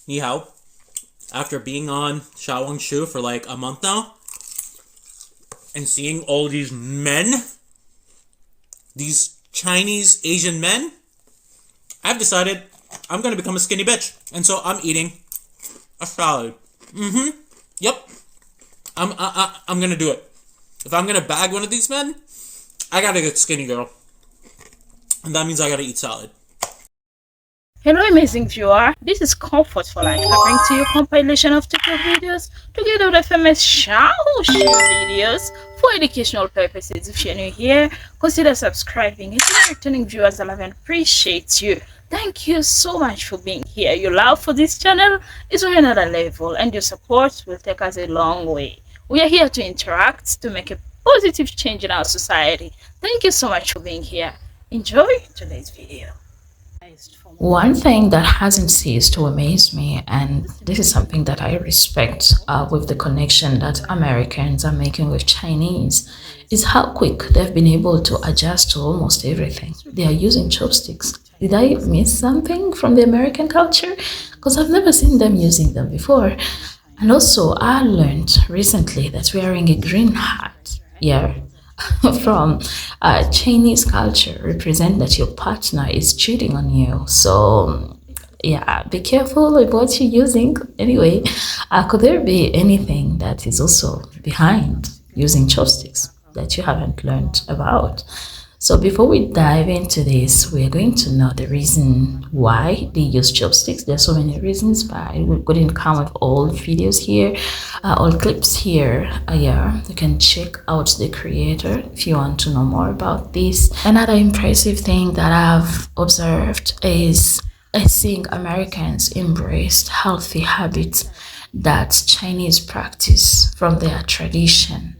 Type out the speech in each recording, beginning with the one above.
Ni hao. After being on Shaowangshu for like a month now, and seeing all these men, these Chinese Asian men, I've decided I'm gonna become a skinny bitch. And so I'm eating a salad. Yep. I'm gonna do it. If I'm gonna bag one of these men, I gotta get skinny, girl. And that means I gotta eat salad. Hello amazing viewer, this is Comfort for Life. I bring to you a compilation of tutorial videos together with the famous Shaowangshu videos for educational purposes. If you're new here, consider subscribing. If you're returning viewers, I love and appreciate you. Thank you so much for being here. Your love for this channel is on another level and your support will take us a long way. We are here to interact, to make a positive change in our society. Thank you so much for being here. Enjoy today's video. One thing that hasn't ceased to amaze me, and this is something that I respect with the connection that Americans are making with Chinese, is how quick they've been able to adjust to almost everything. They are using chopsticks. Did I miss something from the American culture? Because I've never seen them using them before. And also, I learned recently that wearing a green hat, from Chinese culture represent that your partner is cheating on you. So yeah, be careful with what you're using. Anyway, could there be anything that is also behind using chopsticks that you haven't learned about? So before we dive into this, we're going to know the reason why they use chopsticks. There's so many reasons, but we couldn't come with all videos here, all clips here. You can check out the creator if you want to know more about this. Another impressive thing that I've observed is seeing Americans embrace healthy habits that Chinese practice from their tradition.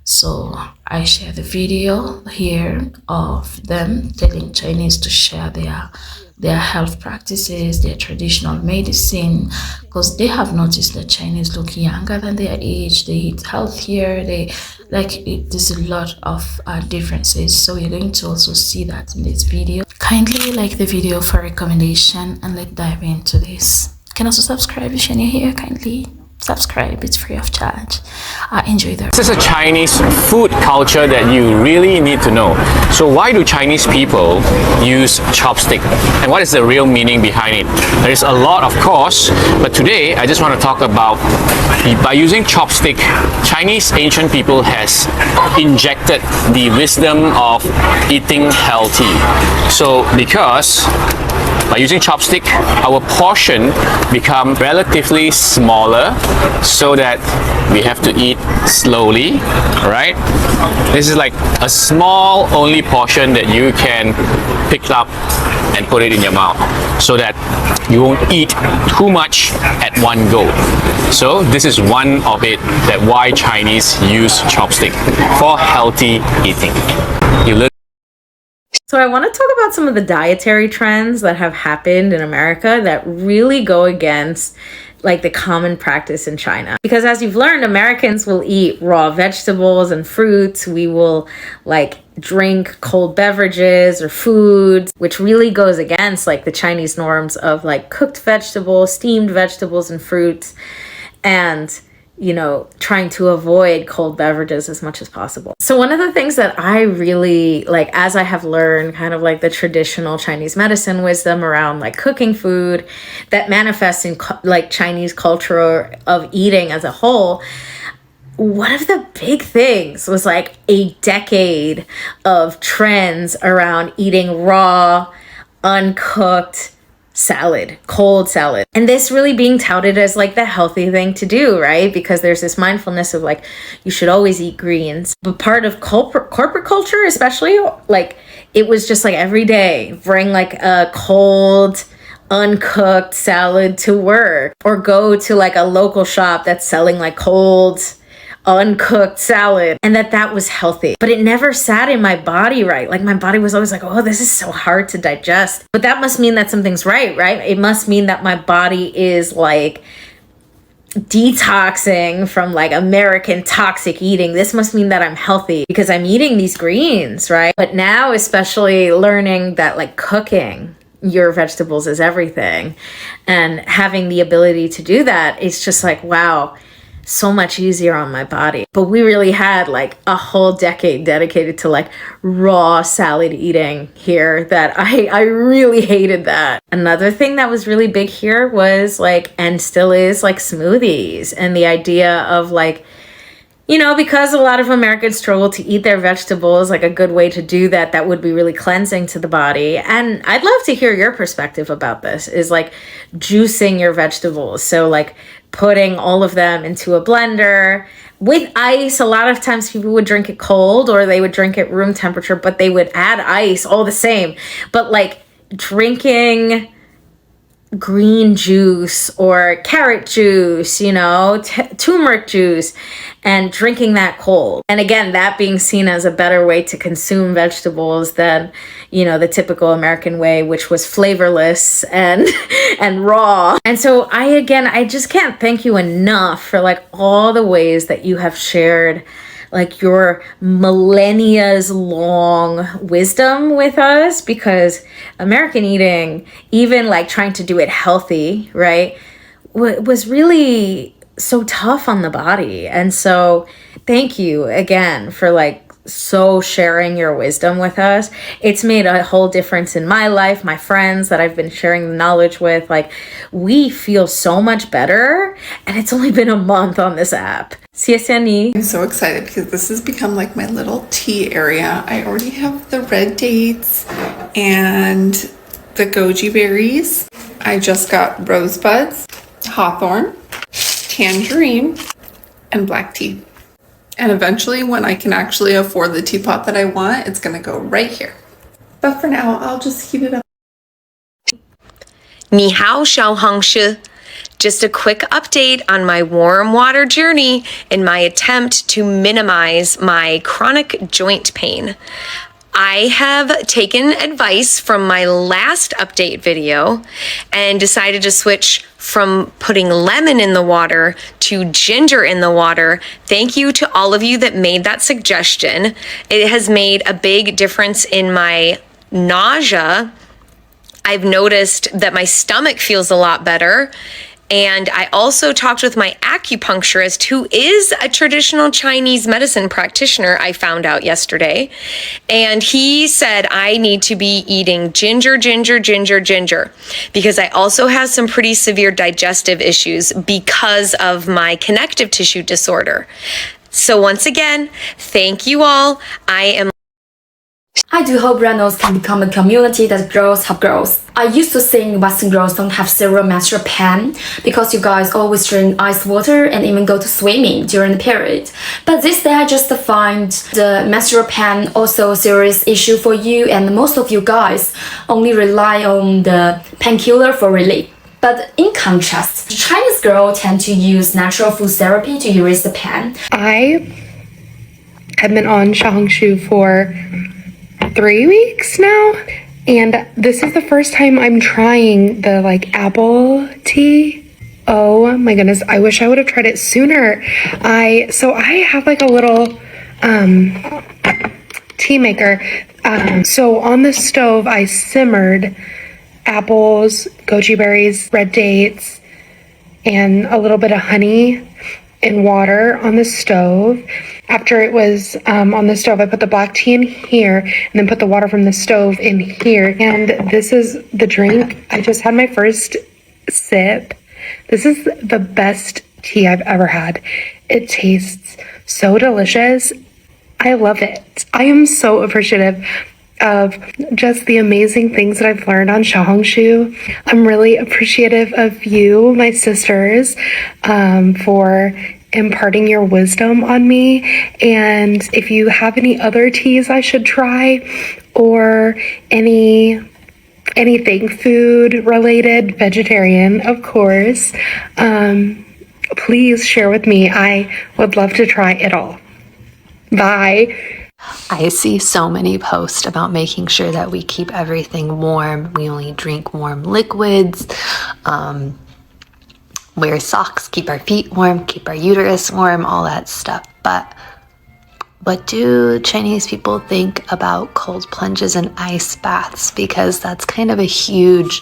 So I share the video here of them telling Chinese to share their health practices, their traditional medicine, because they have noticed that Chinese look younger than their age, they eat healthier, there's a lot of differences. So you're going to also see that in this video. Kindly like the video for recommendation and let's dive into this. You can also subscribe if you're new here. Kindly subscribe, it's free of charge. Enjoy the This is a Chinese food culture that you really need to know. So why do Chinese people use chopstick? And what is the real meaning behind it? There is a lot, of course, but today I just want to talk about by using chopstick, Chinese ancient people has injected the wisdom of eating healthy. So because by using chopstick, our portion become relatively smaller so that we have to eat slowly, right? This is like a small only portion that you can pick up and put it in your mouth so that you won't eat too much at one go. So this is one of it, that why Chinese use chopstick for healthy eating. So I want to talk about some of the dietary trends that have happened in America that really go against like the common practice in China. Because as you've learned, Americans will eat raw vegetables and fruits. We will like drink cold beverages or foods, which really goes against like the Chinese norms of like cooked vegetables, steamed vegetables and fruits, and trying to avoid cold beverages as much as possible. So one of the things that I really like, as I have learned kind of like the traditional Chinese medicine wisdom around like cooking food that manifests in like Chinese culture of eating as a whole, one of the big things was like a decade of trends around eating raw, uncooked salad, cold salad. And this really being touted as like the healthy thing to do, right? Because there's this mindfulness of like, you should always eat greens. But part of corporate culture, especially, like it was just like every day, bring like a cold, uncooked salad to work, or go to like a local shop that's selling like cold, uncooked salad, and that was healthy. But it never sat in my body right. Like my body was always like, oh, this is so hard to digest. But that must mean that something's right? It must mean that my body is like detoxing from like American toxic eating. This must mean that I'm healthy because I'm eating these greens, right? But now, especially learning that like cooking your vegetables is everything. And having the ability to do that, it's just like, wow, so much easier on my body. But we really had like a whole decade dedicated to like raw salad eating here that I really hated that. Another thing that was really big here was like, and still is, like smoothies, and the idea of like, you know, because a lot of Americans struggle to eat their vegetables, like a good way to do that, that would be really cleansing to the body. And I'd love to hear your perspective about this, is like juicing your vegetables. So like putting all of them into a blender with ice. A lot of times people would drink it cold or they would drink it room temperature, but they would add ice all the same. But like drinking green juice or carrot juice, you know, turmeric juice, and drinking that cold. And again, that being seen as a better way to consume vegetables than, you know, the typical American way, which was flavorless and and raw. And so I just can't thank you enough for like all the ways that you have shared like your millennia's long wisdom with us, because American eating, even like trying to do it healthy, right, was really so tough on the body. And so thank you again for like so sharing your wisdom with us. It's made a whole difference in my life, my friends that I've been sharing the knowledge with. Like, we feel so much better, and it's only been a month on this app. I'm so excited because this has become like my little tea area. I already have the red dates and the goji berries. I just got rosebuds, hawthorn, tangerine, and black tea. And eventually, when I can actually afford the teapot that I want, it's gonna go right here. But for now, I'll just heat it up. Ni hao xiao hang shi. Just a quick update on my warm water journey in my attempt to minimize my chronic joint pain. I have taken advice from my last update video and decided to switch from putting lemon in the water to ginger in the water. Thank you to all of you that made that suggestion. It has made a big difference in my nausea. I've noticed that my stomach feels a lot better. And I also talked with my acupuncturist, who is a traditional Chinese medicine practitioner, I found out yesterday. And he said I need to be eating ginger, because I also have some pretty severe digestive issues because of my connective tissue disorder. So once again, thank you all. I do hope rednotes can become a community that girls help girls. I used to think Western girls don't have serial menstrual pain because you guys always drink ice water and even go to swimming during the period. But this day I just find the menstrual pain also a serious issue for you, and most of you guys only rely on the painkiller for relief. But in contrast, Chinese girls tend to use natural food therapy to erase the pain. I have been on Xiaohongshu for 3 weeks now, and this is the first time I'm trying the like apple tea. Oh my goodness, I wish I would have tried it sooner. I have like a little tea maker. So on the stove I simmered apples, goji berries, red dates, and a little bit of honey in water on the stove. After it was on the stove, I put the black tea in here and then put the water from the stove in here. And this is the drink. I just had my first sip. This is the best tea I've ever had. It tastes so delicious. I love it. I am so appreciative of just the amazing things that I've learned on Xiaohongshu. I'm really appreciative of you, my sisters, for imparting your wisdom on me. And if you have any other teas I should try, or anything food related, vegetarian, of course, please share with me. I would love to try it all. Bye. I see so many posts about making sure that we keep everything warm. We only drink warm liquids, wear socks, keep our feet warm, keep our uterus warm, all that stuff. But what do Chinese people think about cold plunges and ice baths? Because that's kind of a huge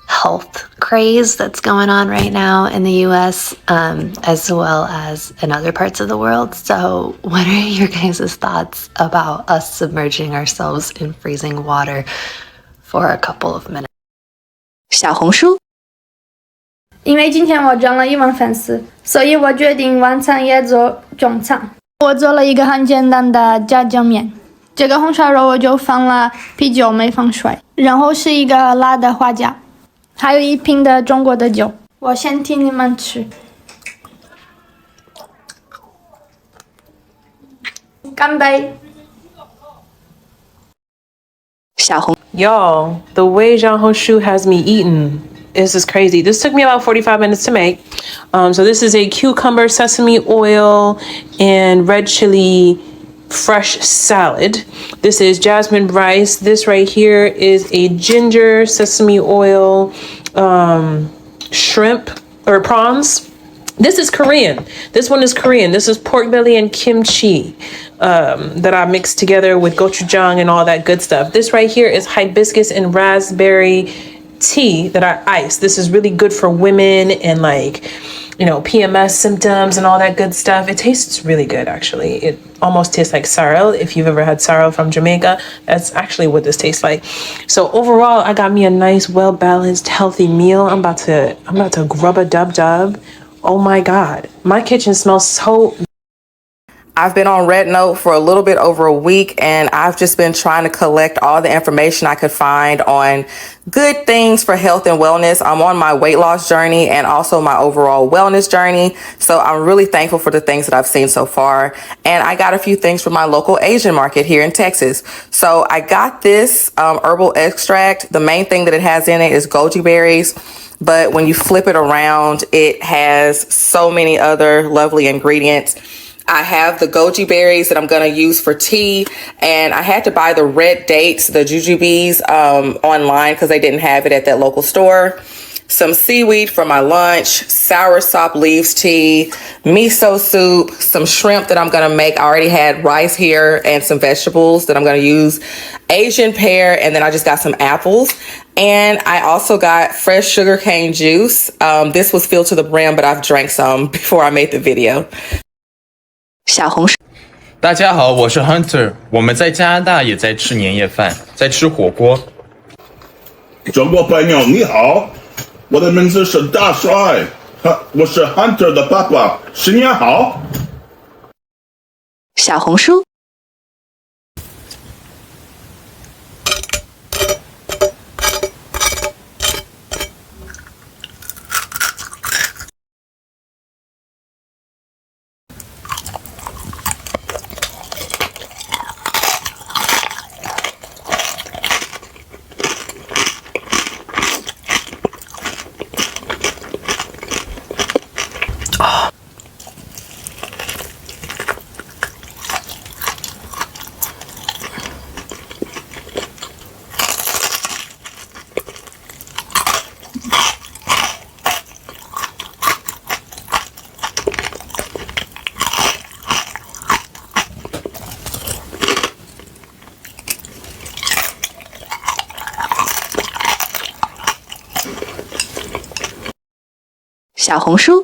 health craze that's going on right now in the US, as well as in other parts of the world. So what are your guys' thoughts about us submerging ourselves in freezing water for a couple of minutes? 小红书因为今天我涨了1万粉丝，所以我决定晚餐也做中餐。我做了一个很简单的炸酱面，这个红烧肉我就放了啤酒，没放水，然后是一个辣的花甲，还有1瓶的中国的酒。我先听你们吃，干杯！ 小红 Y'all, the way Zhang Hoshu has me eaten is crazy. This took me about 45 minutes to make. So this is a cucumber, sesame oil, and red chili fresh salad. This is jasmine rice. This right here is a ginger, sesame oil, shrimp or prawns. This is Korean. This one is Korean. This is pork belly and kimchi that I mixed together with gochujang and all that good stuff. This right here is hibiscus and raspberry tea that I iced. This is really good for women and PMS symptoms and all that good stuff. It tastes really good, actually. It almost tastes like sorrel. If you've ever had sorrel from Jamaica, that's actually what this tastes like. So overall, I got me a nice, well-balanced, healthy meal. I'm about to grub a dub. Oh my God, my kitchen smells so. I've been on rednote for a little bit over a week, and I've just been trying to collect all the information I could find on good things for health and wellness. I'm on my weight loss journey and also my overall wellness journey. So I'm really thankful for the things that I've seen so far. And I got a few things from my local Asian market here in Texas. So I got this herbal extract. The main thing that it has in it is goji berries. But when you flip it around, it has so many other lovely ingredients. I have the goji berries that I'm going to use for tea, and I had to buy the red dates, the jujubes, online because they didn't have it at that local store. Some seaweed for my lunch, soursop leaves tea, miso soup, some shrimp that I'm going to make. I already had rice here and some vegetables that I'm going to use, Asian pear, and then I just got some apples. And I also got fresh sugarcane juice. This was filled to the brim, but I've drank some before I made the video. 小红书大家好，我是 Hunter， 我们在加拿大也在吃年夜饭，在吃火锅。中国朋友你好，我的名字是大帅，我是 Hunter 的爸爸，新年好。小红书小红书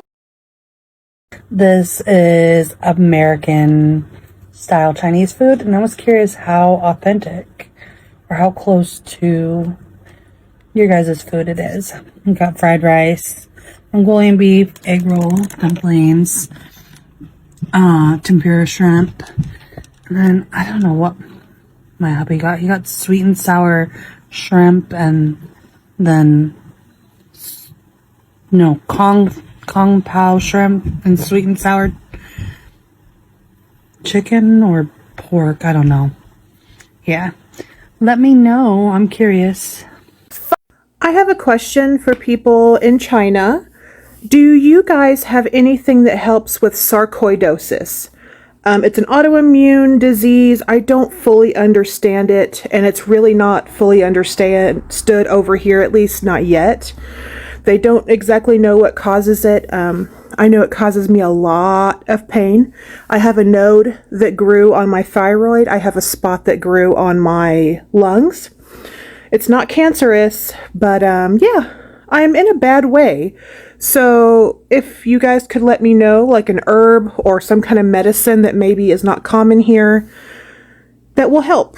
This is American style Chinese food, and I was curious how authentic or how close to your guys' food it is. We got fried rice, Mongolian beef, egg roll, dumplings, tempura shrimp, and then I don't know what my hubby got. He got sweet and sour shrimp, and then Kong Pao shrimp and sweet and sour chicken or pork. I don't know. Yeah. Let me know. I'm curious. I have a question for people in China. Do you guys have anything that helps with sarcoidosis? It's an autoimmune disease. I don't fully understand it, and it's really not fully understood over here, at least not yet. They don't exactly know what causes it. I know it causes me a lot of pain. I have a node that grew on my thyroid. I have a spot that grew on my lungs. It's not cancerous, but yeah, I'm in a bad way. So if you guys could let me know, like an herb or some kind of medicine that maybe is not common here, that will help.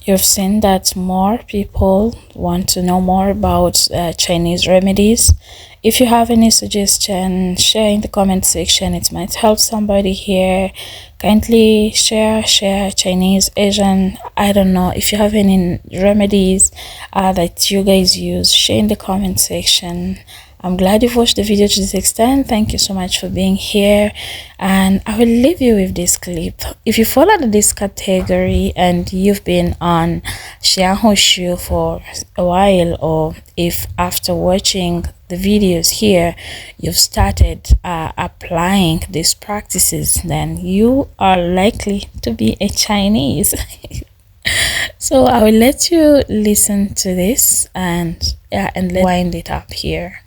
You've seen that more people want to know more about Chinese remedies. If you have any suggestion, share in the comment section. It might help somebody here. Kindly share Chinese, Asian, I don't know. If you have any remedies that you guys use, share in the comment section. I'm glad you've watched the video to this extent. Thank you so much for being here, and I will leave you with this clip. If you follow this category and you've been on Xianhou for a while, or if after watching the videos here you've started applying these practices, then you are likely to be a Chinese. So I will let you listen to this and let's wind it up here.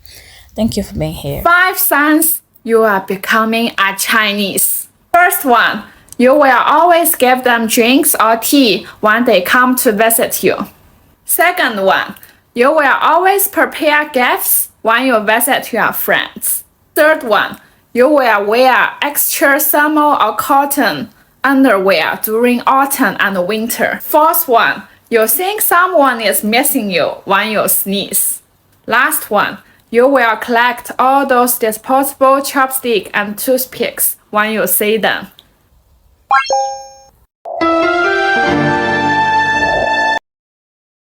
Thank you for being here. 5 signs you are becoming a Chinese. First one, you will always give them drinks or tea when they come to visit you. Second one, you will always prepare gifts when you visit your friends. Third one, you will wear extra thermal or cotton underwear during autumn and winter. Fourth one, you think someone is missing you when you sneeze. Last one, you will collect all those disposable chopsticks and toothpicks when you see them.